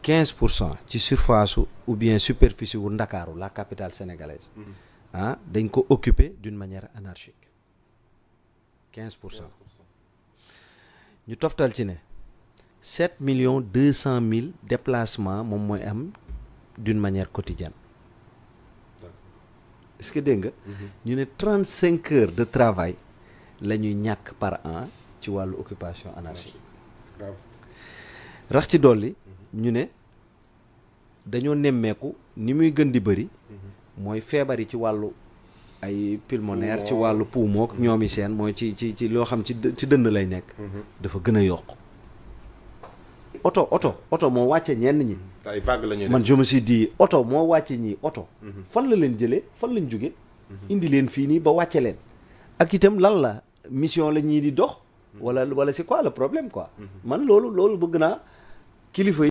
15% ci surface ou bien superficie wu Ndakaaru la capitale sénégalaise dañ ko occuper d'une manière anarchique 15%. ñu toftal ci ne 7,2 millions déplacements moom mooy am d'une manière quotidienne. est-ce que dégg nga. ñu ne 35 heures de travail la ñuy ñàkk par an ci wàllu occupation anarchique. rax ci dolli ñu ne dañoo nemmeeku ni muy gën di bëri mooy feebar yi ci wàllu ay pulmonaire ci wàllu poumon ak ñoom yi seen mooy ci loo xam ci dënn lay nekk. dafa gën a yokk. oto moo wàcce ñenn ñi. ay vague la ñuy def man je me suis dit oto moo wàcce ñii oto. fan la leen jëlee fan lañ jóge indi leen fii nii ba wàcce leen. ak itam lan la mission la ñii di dox. wala c'est quoi le problème quoi. man loolu bëgg naa kilifa yi